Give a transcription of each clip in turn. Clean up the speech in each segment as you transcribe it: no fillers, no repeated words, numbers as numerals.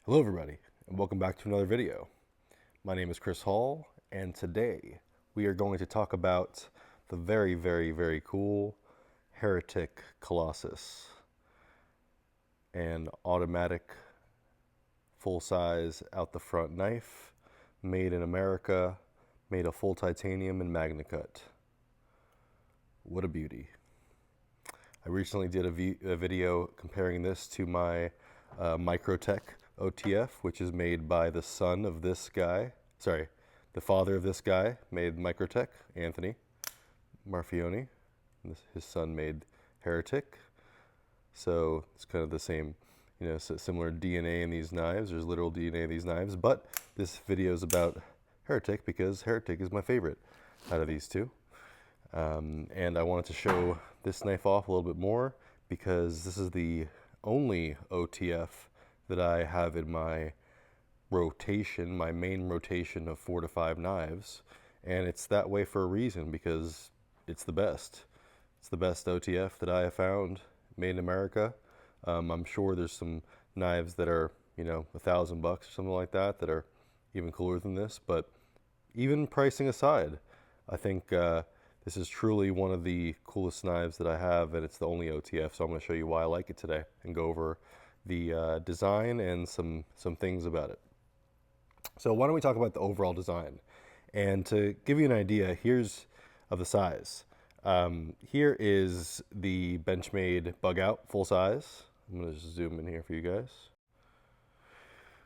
Hello everybody, and welcome back to another video. My name is Chris Hall, and today we are going to talk about the very cool Heretic Colossus, an automatic full-size out-the-front knife made in America, made of full titanium and magna cut. What a beauty. I recently did a video comparing this to my Microtech OTF, which is made by the son of this guy. Sorry, the father of this guy made Microtech, Anthony Marfione. His son made Heretic. So it's kind of the same, similar DNA in these knives. There's literal DNA in these knives. But this video is about Heretic because Heretic is my favorite out of these two. And I wanted to show this knife off a little bit more because this is the only OTF that I have in my rotation, my main rotation of 4 to 5 knives. And it's that way for a reason because it's the best. It's the best OTF that I have found made in America. I'm sure there's some knives that are, $1,000 or something like that that are even cooler than this. But even pricing aside, I think this is truly one of the coolest knives that I have, and it's the only OTF, so I'm going to show you why I like it today and go over the design and some things about it. So why don't we talk about the overall design? And to give you an idea, here's of the size. Here is the Benchmade Bug Out full size. I'm going to just zoom in here for you guys.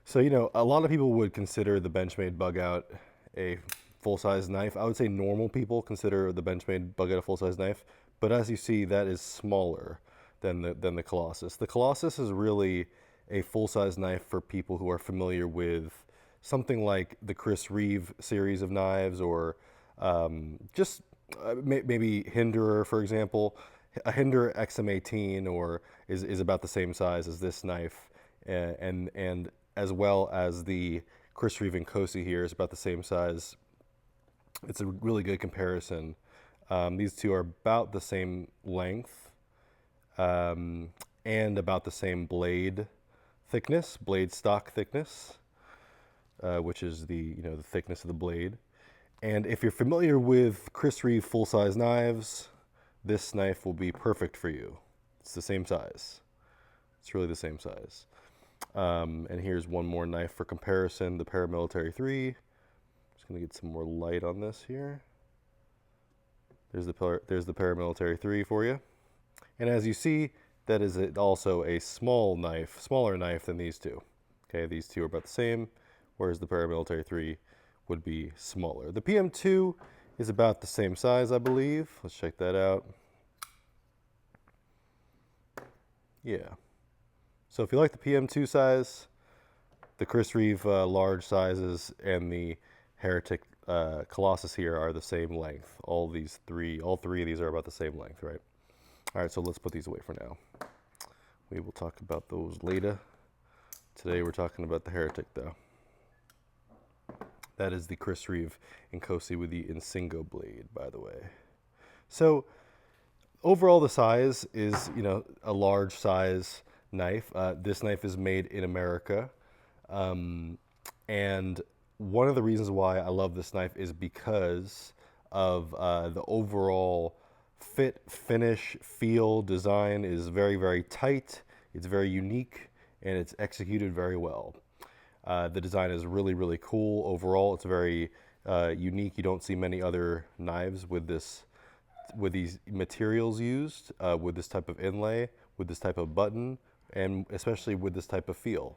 So, a lot of people would consider the Benchmade Bug Out a full-size knife. I would say normal people consider the Benchmade Bug Out a full-size knife, but as you see, that is smaller than the Colossus. The Colossus is really a full-size knife for people who are familiar with something like the Chris Reeve series of knives, or maybe Hinderer, for example. A Hinderer XM18 or is about the same size as this knife, and as well as the Chris Reeve and Cosi here is about the same size. It's a really good comparison. These two are about the same length and about the same blade thickness, blade stock thickness, which is the the thickness of the blade. And if you're familiar with Chris Reeve full-size knives, this knife will be perfect for you. It's the same size. It's really the same size. And here's one more knife for comparison, the Paramilitary 3. Just going to get some more light on this here. There's the Paramilitary 3 for you. And as you see, that is also a smaller knife than these two. Okay, these two are about the same, whereas the Paramilitary 3 would be smaller. The PM2 is about the same size, I believe. Let's check that out. Yeah. So if you like the PM2 size, the Chris Reeve large sizes and the Heretic Colossus here are the same length. All three of these are about the same length, right? All right, so let's put these away for now. We will talk about those later. Today we're talking about the Heretic, though. That is the Chris Reeve and Cosi with the Insingo blade, by the way. So overall, the size is, a large size knife. This knife is made in America. And one of the reasons why I love this knife is because of the overall fit, finish, feel, design is very tight. It's very unique, and it's executed very well. The design is really cool overall. It's very unique. You don't see many other knives with these materials used, with this type of inlay, with this type of button, and especially with this type of feel.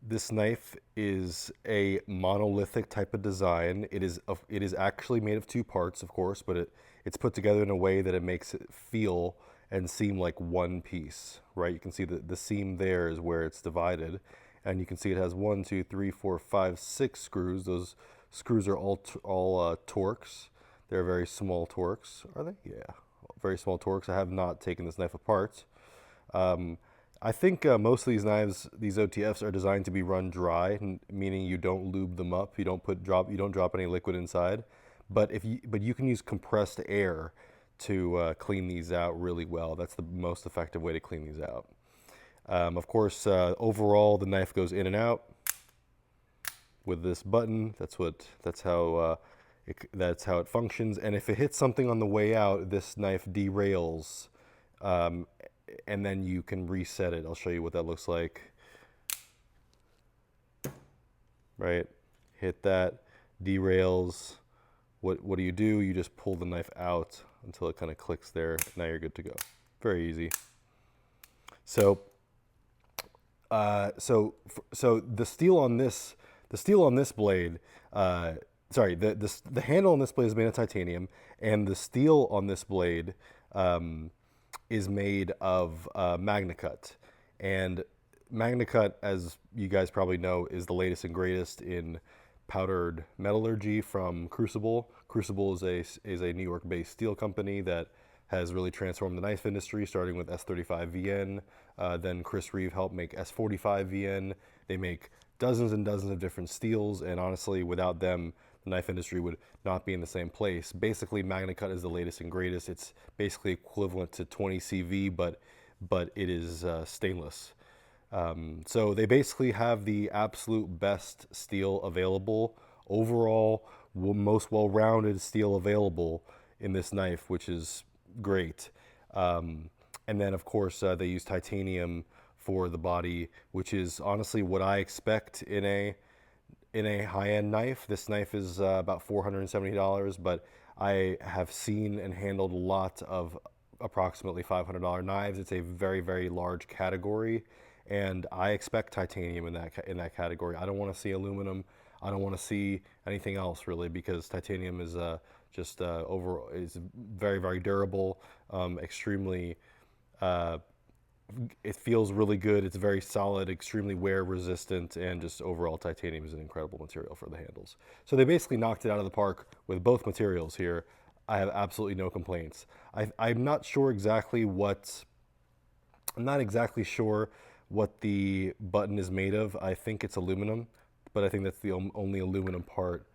This knife is a monolithic type of design. It is actually made of two parts, of course, but it's put together in a way that it makes it feel and seem like one piece, right? You can see the seam there is where it's divided, and you can see it has 1, 2, 3, 4, 5, 6 screws. Those screws are all Torx. They're very small Torx, are they? Yeah, very small Torx. I have not taken this knife apart. I think most of these knives, these OTFs, are designed to be run dry, meaning you don't lube them up. You don't drop any liquid inside. But you can use compressed air to clean these out really well. That's the most effective way to clean these out. Of course, overall the knife goes in and out with this button. That's how it functions. And if it hits something on the way out, this knife derails, um, and then you can reset it. I'll show you what that looks like. Right, hit that, derails. What do? You just pull the knife out until it kind of clicks there. Now you're good to go. Very easy. So so the steel on this blade, sorry, the handle on this blade is made of titanium, and the steel on this blade is made of MagnaCut. And MagnaCut, as you guys probably know, is the latest and greatest in powdered metallurgy from Crucible. Crucible is a New York-based steel company that has really transformed the knife industry, starting with S35 VN. Then Chris Reeve helped make S45 VN. They make dozens and dozens of different steels, and honestly, without them, the knife industry would not be in the same place. Basically, MagnaCut is the latest and greatest. It's basically equivalent to 20 CV, but it is stainless. So they basically have the absolute best steel available, overall most well-rounded steel available in this knife, which is great. And then of course they use titanium for the body, which is honestly what I expect in a high-end knife. This knife is about $470, but I have seen and handled a lot of approximately $500 knives. It's a very, very large category, and I expect titanium in that category. I don't want to see aluminum. I don't want to see anything else really, because titanium is is very, very durable, extremely. It feels really good. It's very solid, extremely wear resistant, and just overall titanium is an incredible material for the handles. So they basically knocked it out of the park with both materials here. I have absolutely no complaints. I'm not sure exactly what. I'm not exactly sure what the button is made of. I think it's aluminum, but I think that's the only aluminum part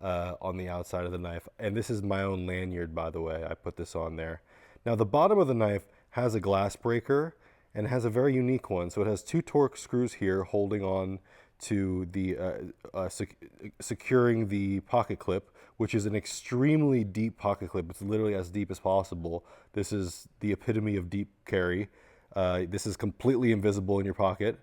on the outside of the knife. And this is my own lanyard, by the way. I put this on there. Now the bottom of the knife has a glass breaker, and it has a very unique one. So it has two Torx screws here holding on to the securing the pocket clip, which is an extremely deep pocket clip. It's literally as deep as possible. This is the epitome of deep carry. This is completely invisible in your pocket,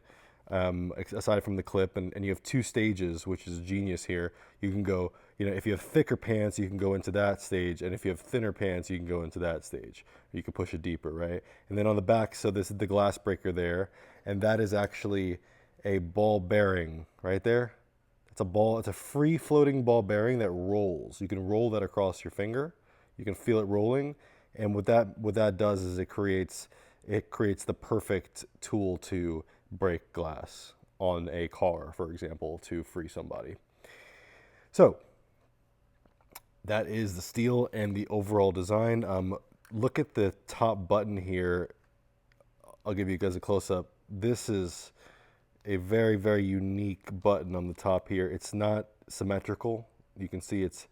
aside from the clip, and you have two stages, which is genius here. You can go, if you have thicker pants, you can go into that stage, and if you have thinner pants, you can go into that stage. You can push it deeper, right? And then on the back, so this is the glass breaker there, and that is actually a ball bearing right there. It's a free floating ball bearing that rolls. You can roll that across your finger. You can feel it rolling, and what that does is it creates the perfect tool to break glass on a car, for example, to free somebody. So that is the steel and the overall design. Look at the top button here. I'll give you guys a close-up. This is a very, very unique button on the top here. It's not symmetrical. You can see it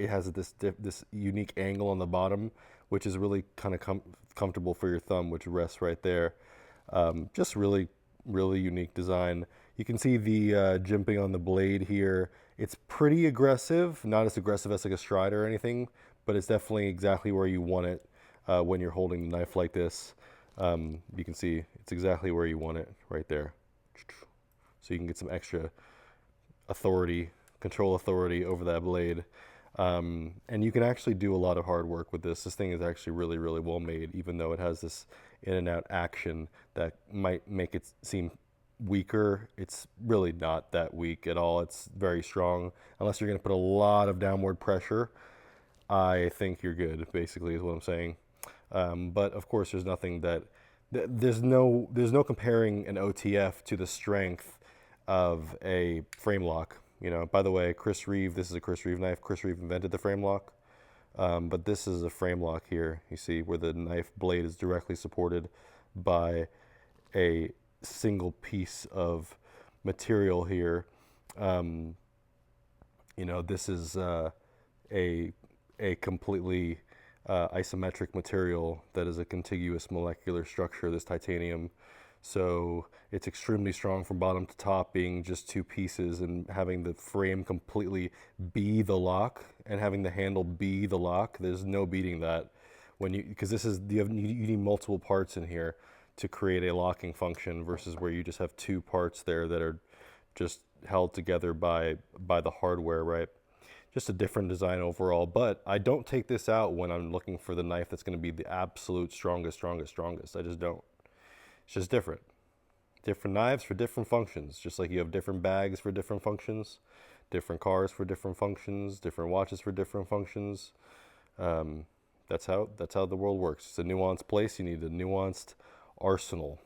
has this unique angle on the bottom, which is really kind of comfortable for your thumb, which rests right there. Just really, really unique design. You can see the jimping on the blade here. It's pretty aggressive, not as aggressive as like a Strider or anything, but it's definitely exactly where you want it when you're holding the knife like this. You can see it's exactly where you want it right there. So you can get some extra control authority over that blade. And you can actually do a lot of hard work with this. This thing is actually really, really well made, even though it has this in and out action that might make it seem weaker. It's really not that weak at all. It's very strong. Unless you're going to put a lot of downward pressure, I think you're good, basically, is what I'm saying. But of course, there's nothing there's no comparing an OTF to the strength of a frame lock. By the way, Chris Reeve, this is a Chris Reeve knife. Chris Reeve invented the frame lock, but this is a frame lock here. You see where the knife blade is directly supported by a single piece of material here. This is a completely isometric material that is a contiguous molecular structure, this titanium. So it's extremely strong from bottom to top, being just two pieces and having the frame completely be the lock and having the handle be the lock. There's no beating that when you, because this is, you need multiple parts in here to create a locking function versus where you just have two parts there that are just held together by the hardware, right? Just a different design overall, but I don't take this out when I'm looking for the knife that's going to be the absolute strongest. I just don't. It's just different. Different knives for different functions, just like you have different bags for different functions, different cars for different functions, different watches for different functions. That's how the world works. It's a nuanced place. You need a nuanced arsenal.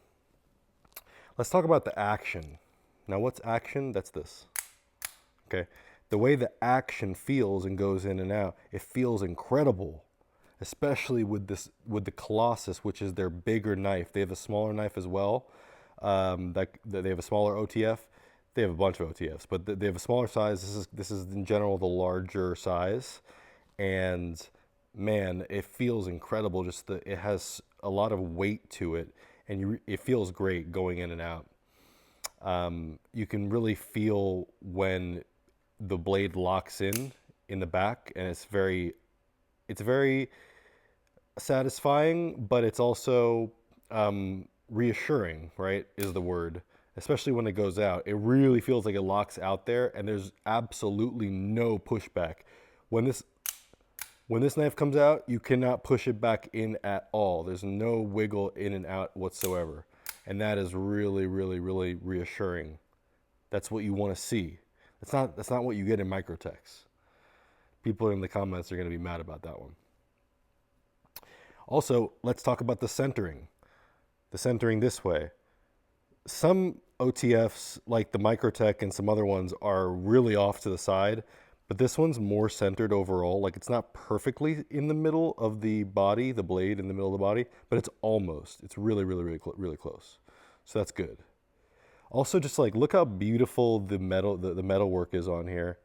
Let's talk about the action. Now, what's action? That's this. Okay, the way the action feels and goes in and out, it feels incredible, especially with the Colossus, which is their bigger knife. They have a smaller knife as well. They have a smaller OTF. They have a bunch of OTFs, but they have a smaller size. This is in general the larger size, and man, it feels incredible. Just it has a lot of weight to it, and it feels great going in and out. You can really feel when the blade locks in the back, and it's very satisfying, but it's also reassuring, right, is the word, especially when it goes out. It really feels like it locks out there, and there's absolutely no pushback. When this knife comes out, you cannot push it back in at all. There's no wiggle in and out whatsoever, and that is really, really, really reassuring. That's what you want to see. That's not what you get in Microtex. People in the comments are going to be mad about that one. Also, let's talk about the centering. The centering this way. Some OTFs, like the Microtech and some other ones, are really off to the side, but this one's more centered overall. Like, it's not perfectly in the middle of the body, the blade in the middle of the body, but it's almost. It's really, really, really, really close. So that's good. Also, just like, look how beautiful the metal work is on here.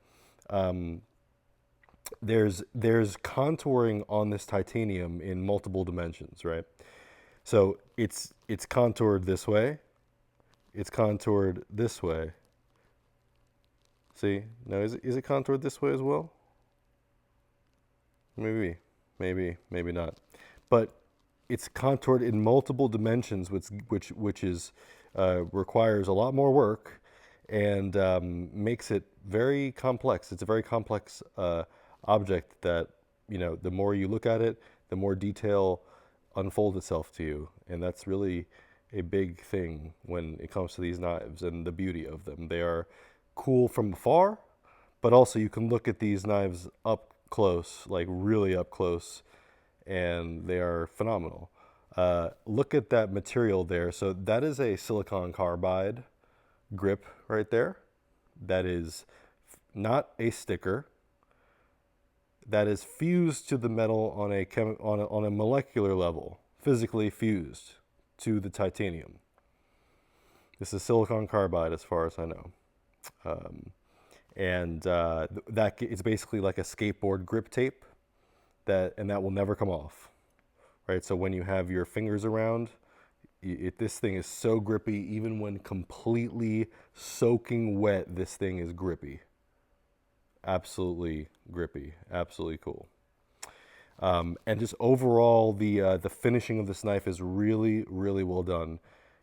There's contouring on this titanium in multiple dimensions, right? So it's contoured this way, it's contoured this way. See, now is it contoured this way as well? Maybe not. But it's contoured in multiple dimensions, which is requires a lot more work and makes it very complex. It's a very complex object that, you know, the more you look at it, the more detail unfolds itself to you, and that's really a big thing when it comes to these knives and the beauty of them. They are cool from afar, but also you can look at these knives up close, like really up close, and they are phenomenal. Look at that material there. So that is a silicon carbide grip right there. That is not a sticker. That is fused to the metal on a molecular level, physically fused to the titanium. This is silicon carbide, as far as I know, that it's basically like a skateboard grip tape that will never come off, right? So when you have your fingers around, this thing is so grippy. Even when completely soaking wet, this thing is grippy. Absolutely grippy, absolutely cool. And just overall, the finishing of this knife is really, really well done.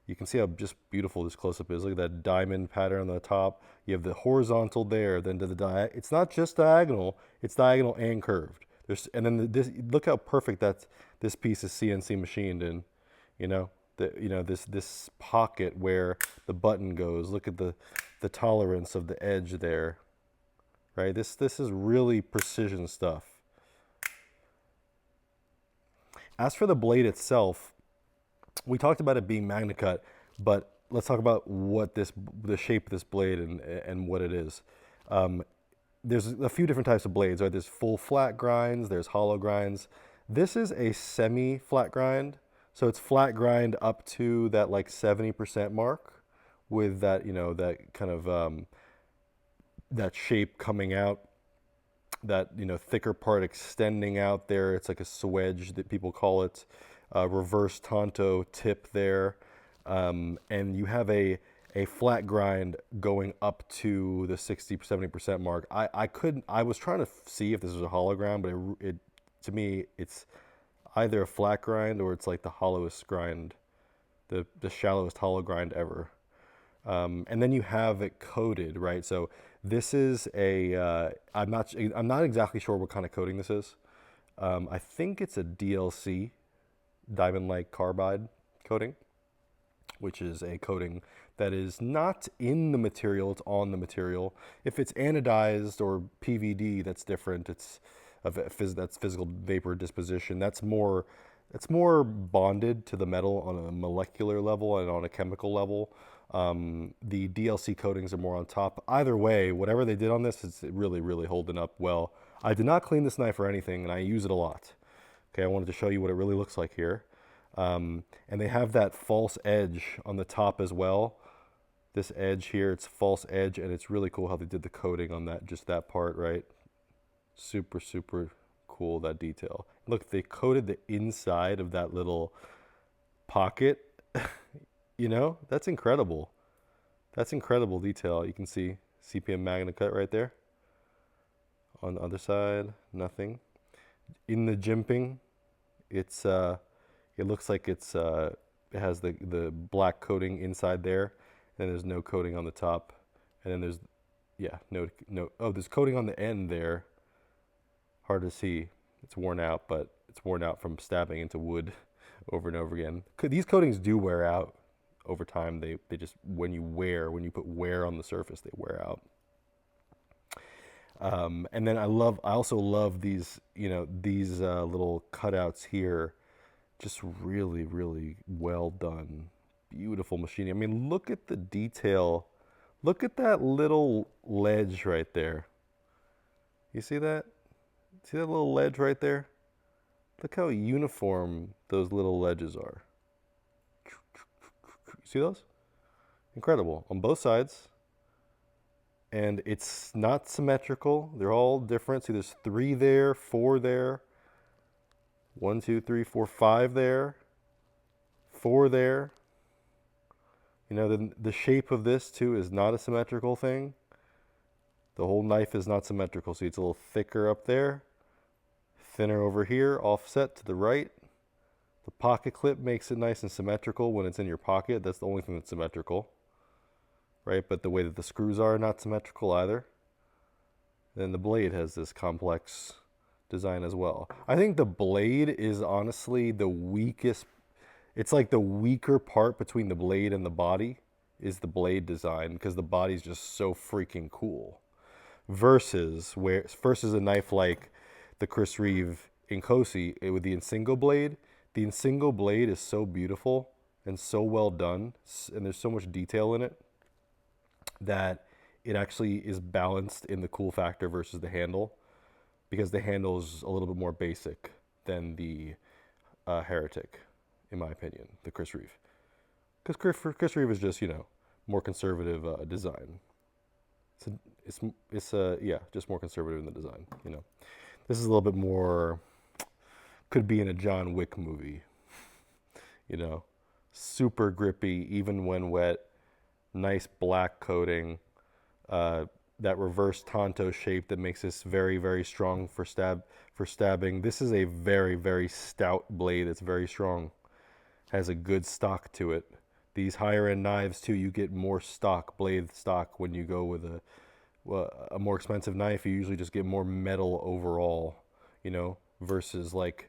You can see how just beautiful this close-up is. Look at that diamond pattern on the top. You have the horizontal there, then to the it's not just diagonal, it's diagonal and curved. Look how perfect this piece is CNC machined in. This pocket where the button goes. Look at the tolerance of the edge there. Right? This is really precision stuff. As for the blade itself, we talked about it being MagnaCut, but let's talk about the shape of this blade and what it is. There's a few different types of blades, right? There's full flat grinds, there's hollow grinds. This is a semi-flat grind, so it's flat grind up to that like 70% mark, with that, that kind of that shape coming out, that thicker part extending out there. It's like a swedge that people call it, reverse tanto tip there. and you have a flat grind going up to the 60-70% mark. I was trying to see if this was a hologram, but it to me it's either a flat grind or it's like the hollowest grind, the shallowest hollow grind ever. And then you have it coated, right? So this is a I'm not exactly sure what kind of coating this is. I think it's a DLC, diamond-like carbide coating, which is a coating that is not in the material, it's on the material. If it's anodized or PVD, that's different. It's that's physical vapor disposition. That's more bonded to the metal on a molecular level and on a chemical level. The DLC coatings are more on top. Either way, whatever they did on this is really, really holding up well. I did not clean this knife or anything, and I use it a lot. Okay, I wanted to show you what it really looks like here. And they have that false edge on the top as well. This edge here, it's false edge, and it's really cool how they did the coating on that, just that part, right? Super, super cool, that detail. Look, they coated the inside of that little pocket. You know, that's incredible. That's incredible detail. You can see CPM Magna Cut right there. On the other side, nothing. In the jimping, it's it looks like it has the black coating inside there, and there's no coating on the top, and then there's there's coating on the end there. Hard to see. It's worn out, but it's worn out from stabbing into wood over and over again. These coatings do wear out over time. They just when you put wear on the surface, they wear out. And then I also love these, these little cutouts here. Just really, really well done. Beautiful machining. I mean, look at the detail. Look at that little ledge right there. You see that? See that little ledge right there? Look how uniform those little ledges are. See those? Incredible. On both sides. And it's not symmetrical. They're all different. See, there's 3 there, 4 there. 1, 2, 3, 4, 5 there. 4 there. You know, the shape of this too is not a symmetrical thing. The whole knife is not symmetrical. See, it's a little thicker up there. Thinner over here, offset to the right. The pocket clip makes it nice and symmetrical when it's in your pocket. That's the only thing that's symmetrical. Right? But the way that the screws are not symmetrical either. Then the blade has this complex design as well. I think the blade is honestly the weakest. It's like the weaker part between the blade and the body is the blade design, because the body's just so freaking cool. Versus a knife like the Chris Reeve Inkosi with the Insingo blade. The Insingo blade is so beautiful and so well done, and there's so much detail in it that it actually is balanced in the cool factor versus the handle, because the handle is a little bit more basic than the Heretic, in my opinion, the Chris Reeve. Because Chris Reeve is just, more conservative design. It's just more conservative in the design, This is a little bit more, could be in a John Wick movie, super grippy, even when wet, nice black coating, that reverse tanto shape that makes this very, very strong for stabbing. This is a very, very stout blade that's very strong, has a good stock to it. These higher end knives too, you get more blade stock when you go with a more expensive knife. You usually just get more metal overall, versus like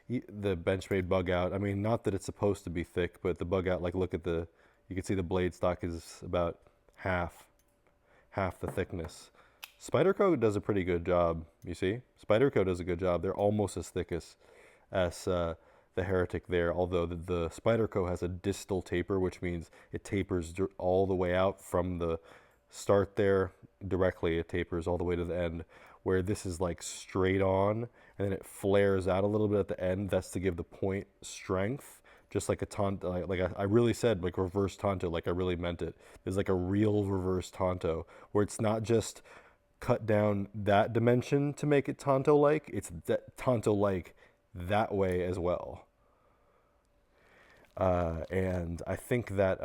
the Benchmade bug out. I mean, not that it's supposed to be thick, but the bug out, like look at you can see the blade stock is about half the thickness. Spyderco does a pretty good job, you see? Spyderco does a good job. They're almost as thick as the Heretic there, although the Spyderco has a distal taper, which means it tapers all the way out from the start there directly. It tapers all the way to the end, where this is like straight on, and then it flares out a little bit at the end. That's to give the point strength, just like a tanto. Like I really said, like reverse tanto, like I really meant it. There's like a real reverse tanto, where it's not just cut down that dimension to make it tanto-like. It's tanto-like that way as well. And I think that,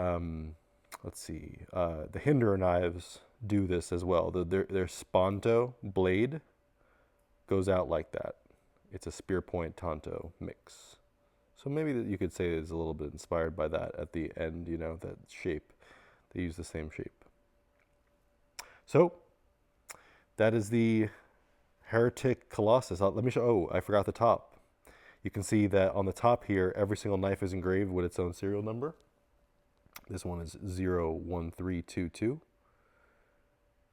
let's see, the Hinderer knives do this as well. Their Sponto blade goes out like that. It's a spear point Tonto mix. So maybe that you could say is a little bit inspired by that at the end, you know, that shape. They use the same shape. So that is the Heretic Colossus. Let me show, oh, I forgot the top. You can see that on the top here, every single knife is engraved with its own serial number. This one is 01322.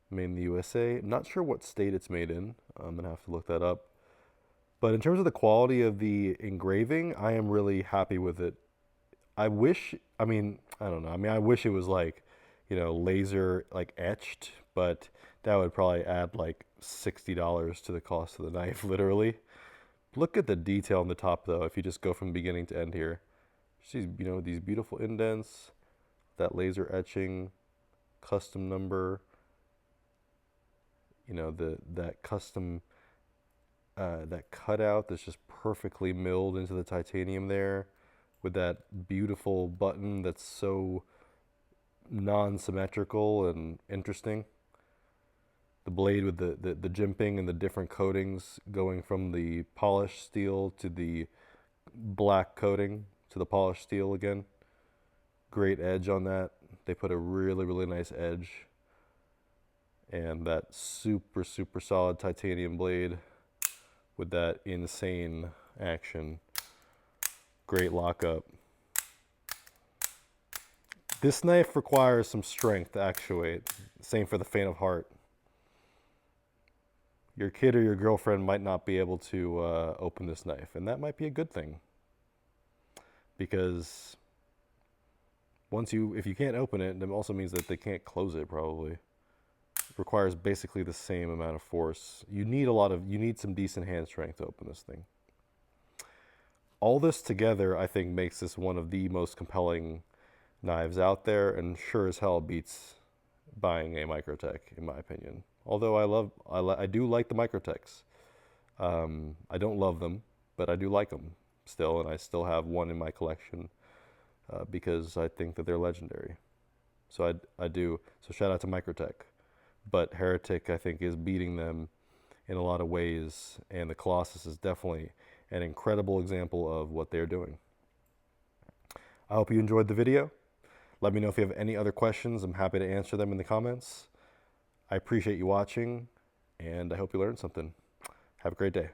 Made in the USA. Not sure what state it's made in. I'm going to have to look that up. But in terms of the quality of the engraving, I am really happy with it. I wish, I mean, I don't know. I mean, I wish it was like, you know, laser like etched, but that would probably add like $60 to the cost of the knife, literally. Look at the detail on the top though, if you just go from beginning to end here. See, you know, these beautiful indents, that laser etching, custom number, you know, that custom that cutout that's just perfectly milled into the titanium there, with that beautiful button that's so non-symmetrical and interesting. The blade with the jimping and the different coatings going from the polished steel to the black coating to the polished steel again. Great edge on that. They put a really, really nice edge. And that super, super solid titanium blade with that insane action. Great lockup. This knife requires some strength to actuate. Same for the faint of heart. Your kid or your girlfriend might not be able to open this knife, and that might be a good thing. Because if you can't open it, it also means that they can't close it probably. It requires basically the same amount of force. You need some decent hand strength to open this thing. All this together, I think, makes this one of the most compelling knives out there, and sure as hell beats buying a Microtech, in my opinion. Although I do like the Microtechs. I don't love them, but I do like them still, and I still have one in my collection because I think that they're legendary. So I do. So shout out to Microtech. But Heretic, I think, is beating them in a lot of ways, and the Colossus is definitely an incredible example of what they're doing. I hope you enjoyed the video. Let me know if you have any other questions. I'm happy to answer them in the comments. I appreciate you watching, and I hope you learned something. Have a great day.